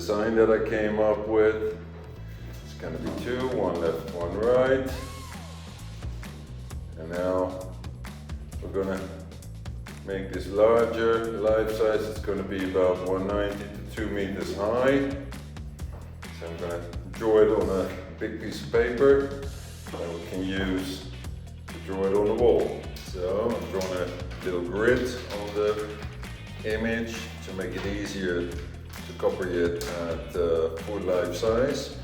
design that I came up with. It's going to be two, one left, one right. And now we're going to make this larger. The life size is going to be about 190 to 2 meters high. So I'm going to draw it on a big piece of paper that we can use to draw it on the wall. So I'm drawing a little grid on the image to make it easier to copy it at full life size.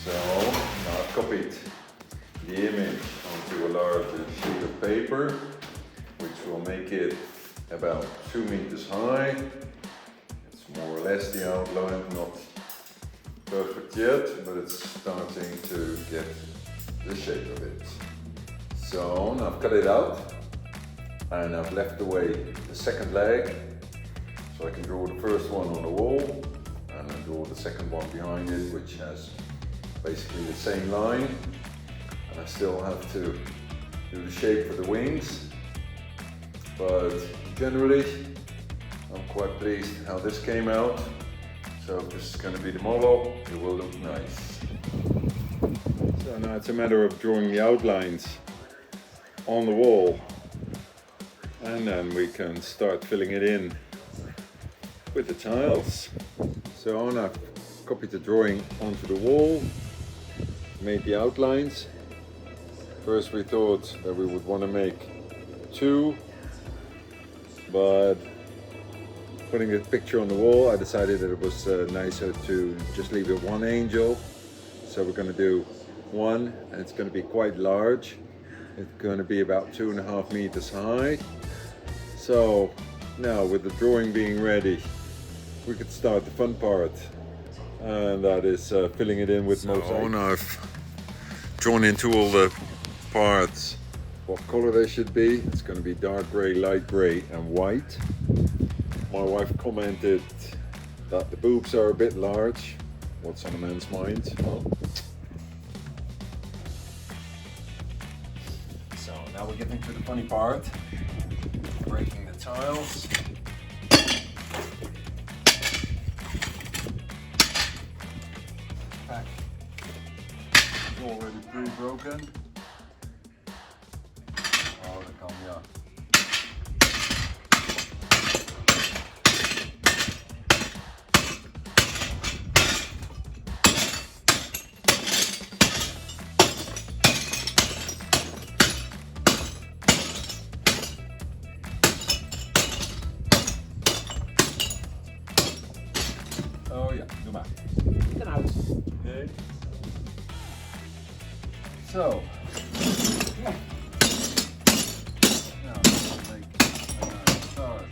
So now I've copied the image onto a larger sheet of paper, which will make it about 2 meters high. It's more or less the outline, not perfect yet, but it's starting to get the shape of it. So now I've cut it out and I've left away the second leg, so I can draw the first one on the wall and then draw the second one behind it, which has basically the same line. And I still have to do the shape for the wings, but generally I'm quite pleased how this came out. So if this is going to be the model, it will look nice. So now it's a matter of drawing the outlines on the wall, and then we can start filling it in with the tiles. So now I've copied the drawing onto the wall, made the outlines. First we thought that we would want to make two, but putting the picture on the wall, I decided that it was nicer to just leave it one angel. So we're going to do one, and it's going to be quite large. It's going to be about 2.5 meters high. So now with the drawing being ready, we could start the fun part, and that is filling it in with mosaic. So now I've drawn into all the parts what color they should be. It's going to be dark gray, light gray and white. My wife commented that the boobs are a bit large. What's on a man's mind? Well, so now we're getting to the funny part, breaking the tiles. Pack is already pre-broken. Oh, there come, yeah. Oh ja, doe maar. Genau. Okay. So. Ja. Now we'll make a start.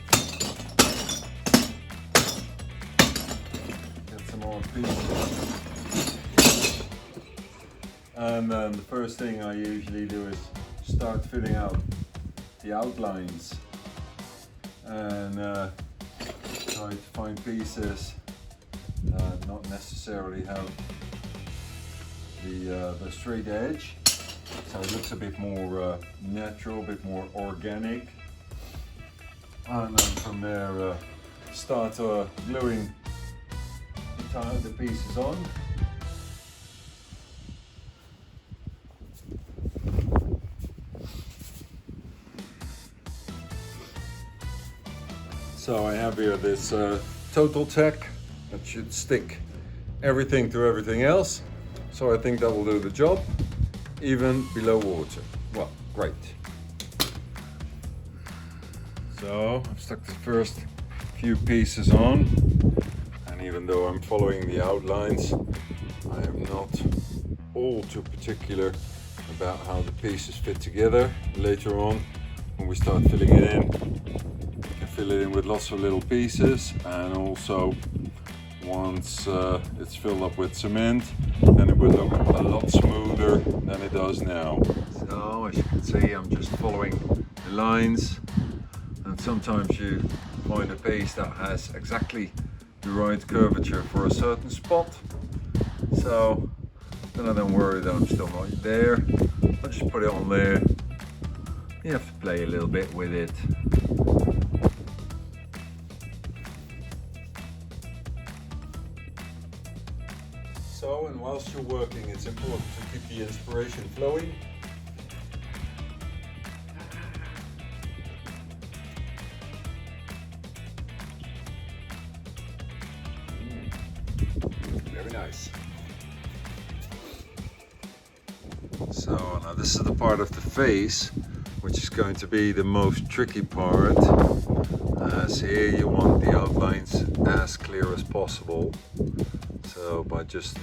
Get some more pieces. And then the first thing I usually do is start filling out the outlines and try to find pieces not necessarily have the straight edge, so it looks a bit more natural, a bit more organic, and then from there start gluing the pieces on. So I have here this Total Tech that should stick everything to everything else. So I think that will do the job, even below water. Well, great. So I've stuck the first few pieces on, and even though I'm following the outlines, I am not all too particular about how the pieces fit together. Later on, when we start filling it in, we can fill it in with lots of little pieces, and also once it's filled up with cement, then it will look a lot smoother than it does now. So as you can see, I'm just following the lines, and sometimes you find a piece that has exactly the right curvature for a certain spot. So then I don't worry that I'm still not there. I'll just put it on there. You have to play a little bit with it. So, and whilst you're working, it's important to keep the inspiration flowing. Very nice. So now this is the part of the face which is going to be the most tricky part, as here you want the outlines as clear as possible. So by just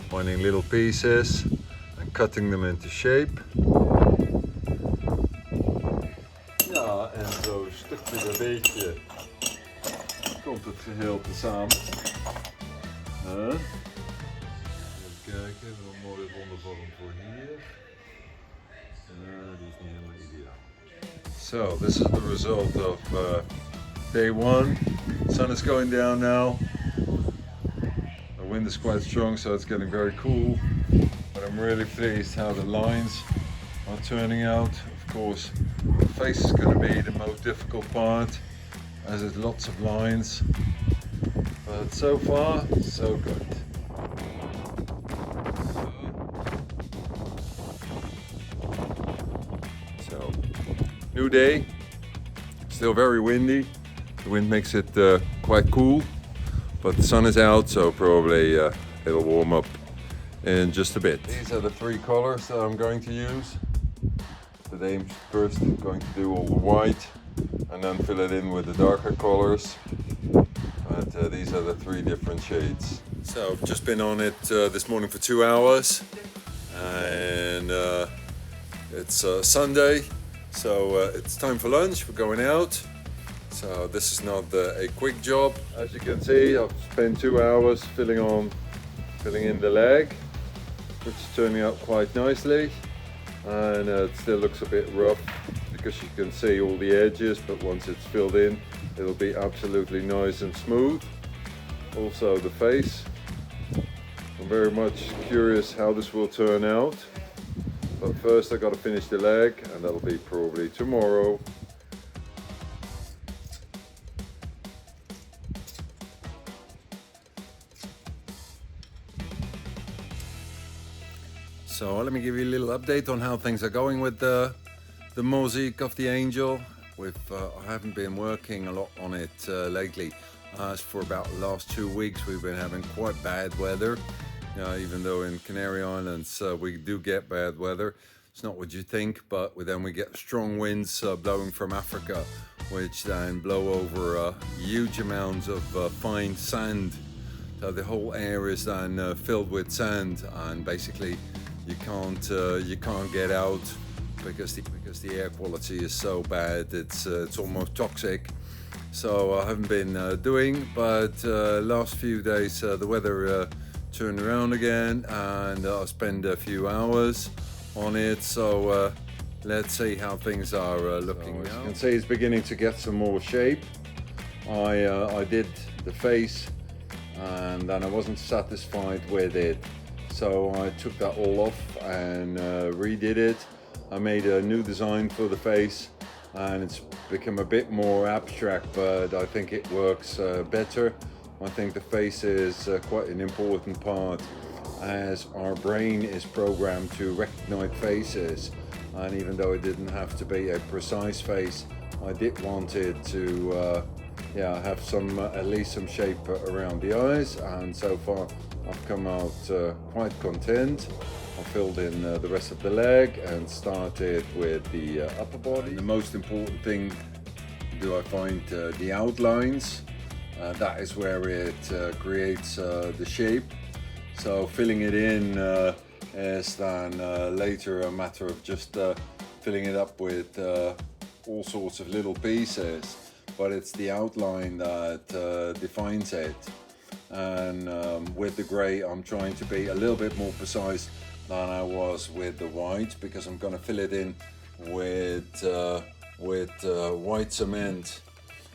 finding little pieces and cutting them into shape. Ja, en zo stukje bij beetje komt het geheel tezamen. Even kijken, een mooie ronde vorm voor hier. Die is niet helemaal ideaal. So this is the result of day one. Sun is going down now. The wind is quite strong, so it's getting very cool. But I'm really pleased how the lines are turning out. Of course, the face is going to be the most difficult part, as it's lots of lines. But so far, so good. So, new day, still very windy. The wind makes it quite cool, but the sun is out, so probably it'll warm up in just a bit. These are the three colors that I'm going to use. Today I'm first going to do all the white and then fill it in with the darker colors. But these are the three different shades. So I've just been on it this morning for 2 hours, and it's Sunday, so it's time for lunch. We're going out. So this is not a quick job. As you can see, I've spent 2 hours filling in the leg, which is turning out quite nicely, and it still looks a bit rough because you can see all the edges, but once it's filled in, it'll be absolutely nice and smooth. Also the face. I'm very much curious how this will turn out, but first I got to finish the leg, and that'll be probably tomorrow. So let me give you a little update on how things are going with the mosaic of the angel. I haven't been working a lot on it lately. As for about the last 2 weeks, we've been having quite bad weather. Even though in Canary Islands we do get bad weather, it's not what you think, but then we get strong winds blowing from Africa, which then blow over huge amounts of fine sand. So the whole area is then filled with sand, and basically you can't get out because the air quality is so bad. It's almost toxic. So I haven't been doing, but last few days the weather turned around again, and I spent a few hours on it. So let's see how things are looking now. As you can see, it's beginning to get some more shape. I did the face, and then I wasn't satisfied with it, so I took that all off and redid it. I made a new design for the face, and it's become a bit more abstract, but I think it works better. I think the face is quite an important part, as our brain is programmed to recognize faces, and even though it didn't have to be a precise face, I did want it to have some at least some shape around the eyes, and so far I've come out quite content. I filled in the rest of the leg and started with the upper body. And the most important thing, I find the outlines. That is where it creates the shape. So filling it in is then later a matter of just filling it up with all sorts of little pieces, but it's the outline that defines it. And with the grey, I'm trying to be a little bit more precise than I was with the white, because I'm going to fill it in with white cement.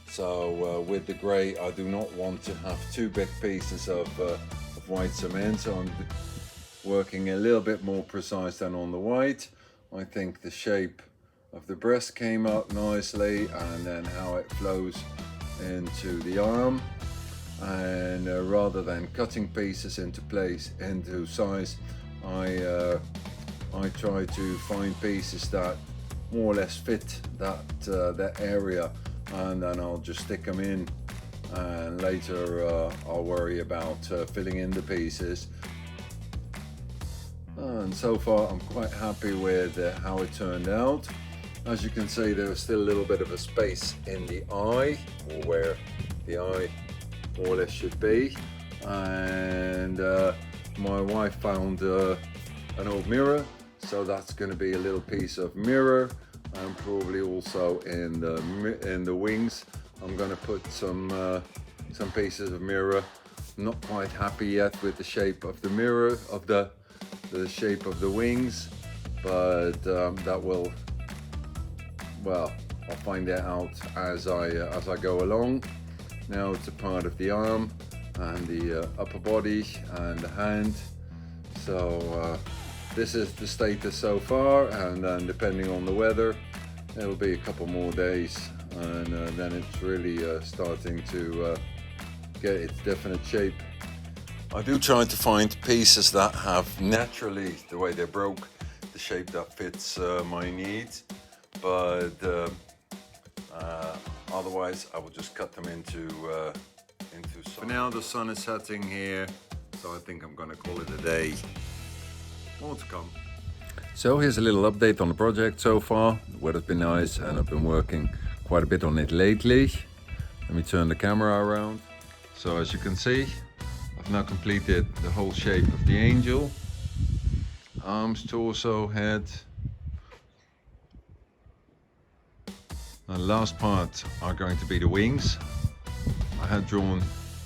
So with the grey, I do not want to have two big pieces of white cement, so I'm working a little bit more precise than on the white. I think the shape of the breast came out nicely, and then how it flows into the arm. and rather than cutting pieces into size, I try to find pieces that more or less fit that area, and then I'll just stick them in, and later I'll worry about filling in the pieces. And so far I'm quite happy with how it turned out. As you can see, there's still a little bit of a space in the eye, or where the eye more or less should be. And my wife found an old mirror, so that's going to be a little piece of mirror, and probably also in the wings I'm going to put some pieces of mirror. I'm not quite happy yet with the shape of the mirror, of the shape of the wings, but that will, well, I'll find that out as I go along. Now it's a part of the arm and the upper body and the hand. So this is the status so far, and then depending on the weather, it'll be a couple more days, and then it's really starting to get its definite shape. I do try to find pieces that have naturally, the way they broke, the shape that fits my needs, but otherwise I will just cut them into some. For now the sun is setting here, so I think I'm gonna call it a day. More to come. So here's a little update on the project so far. The weather's been nice and I've been working quite a bit on it lately. Let me turn the camera around. So as you can see, I've now completed the whole shape of the angel. Arms, torso, head. The last part are going to be the wings. I had drawn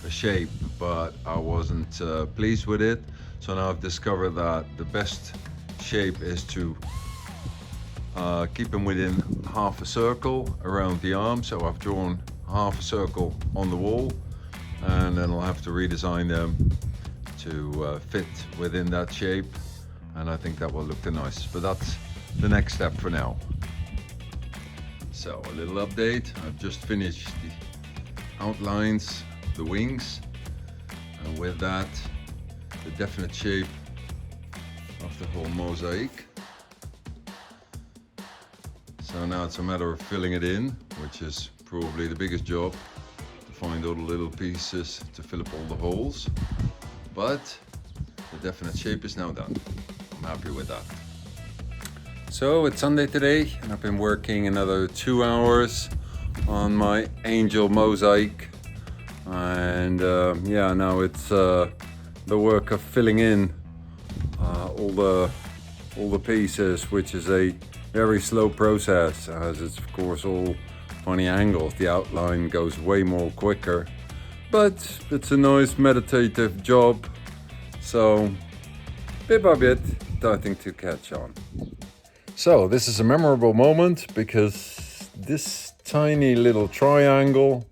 a shape, but I wasn't pleased with it. So now I've discovered that the best shape is to keep them within half a circle around the arm. So I've drawn half a circle on the wall, and then I'll have to redesign them to fit within that shape, and I think that will look nice. But that's the next step for now. So a little update. I've just finished the outlines, the wings, and with that, the definite shape of the whole mosaic. So now it's a matter of filling it in, which is probably the biggest job, to find all the little pieces to fill up all the holes. But the definite shape is now done. I'm happy with that. So it's Sunday today, and I've been working another 2 hours on my angel mosaic, and yeah, now it's the work of filling in all the pieces, which is a very slow process, as it's of course all funny angles. The outline goes way more quicker, but it's a nice meditative job, so bit by bit starting to catch on. So this is a memorable moment, because this tiny little triangle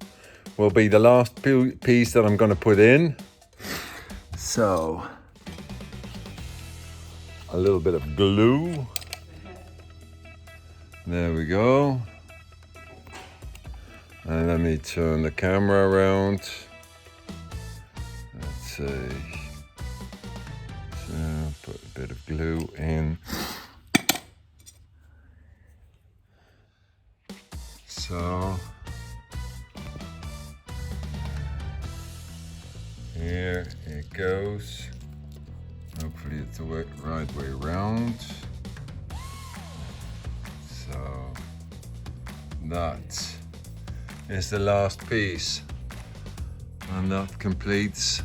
will be the last piece that I'm going to put in. So a little bit of glue. There we go. And let me turn the camera around. Let's see. So put a bit of glue in. So here it goes. Hopefully it's the right way around. So that is the last piece, and that completes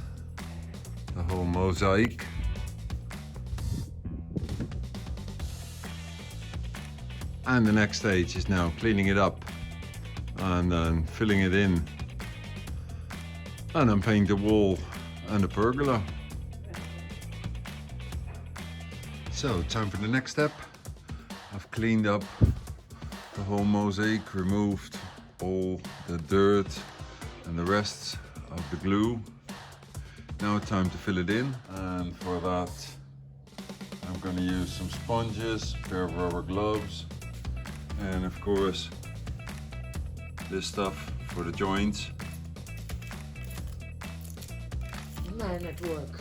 the whole mosaic. And the next stage is now cleaning it up and then filling it in, and then paint the wall and the pergola. So time for the next step. I've cleaned up the whole mosaic, removed all the dirt and the rest of the glue. Now it's time to fill it in, and for that I'm going to use some sponges, a pair of rubber gloves, and of course this stuff for the joints. Man at work.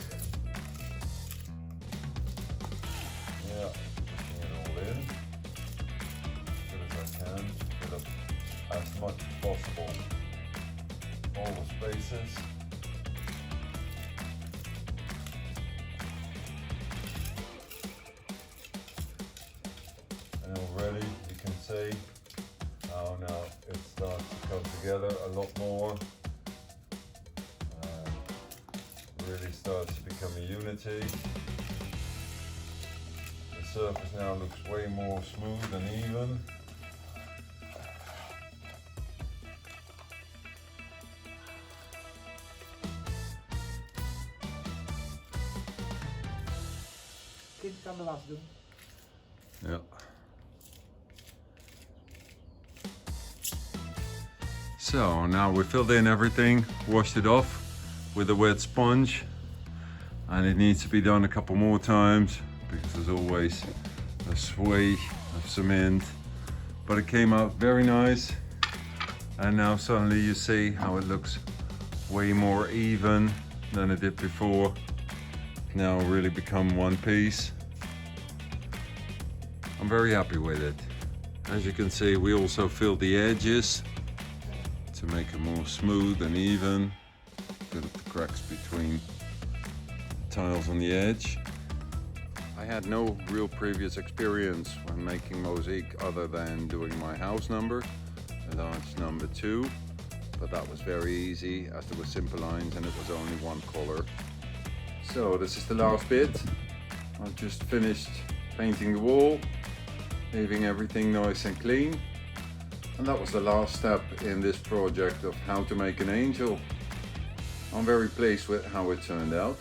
Yeah, pushing it all in as good as I can, fill up as much as possible all the spaces. And already you can see how now it starts to come together a lot more. Really starts to become a unity. The surface now looks way more smooth and even. Kind kan de was doen. Yeah. So now we filled in everything, washed it off with a wet sponge, and it needs to be done a couple more times because there's always a sway of cement, but it came out very nice. And now suddenly you see how it looks way more even than it did before. Now really become one piece. I'm very happy with it. As you can see, we also filled the edges to make it more smooth and even. Fill up the cracks between the tiles on the edge. I had no real previous experience when making mosaic other than doing my house number, a large number 2, but that was very easy as there were simple lines and it was only one color. So this is the last bit. I've just finished painting the wall, leaving everything nice and clean. And that was the last step in this project of how to make an angel. I'm very pleased with how it turned out.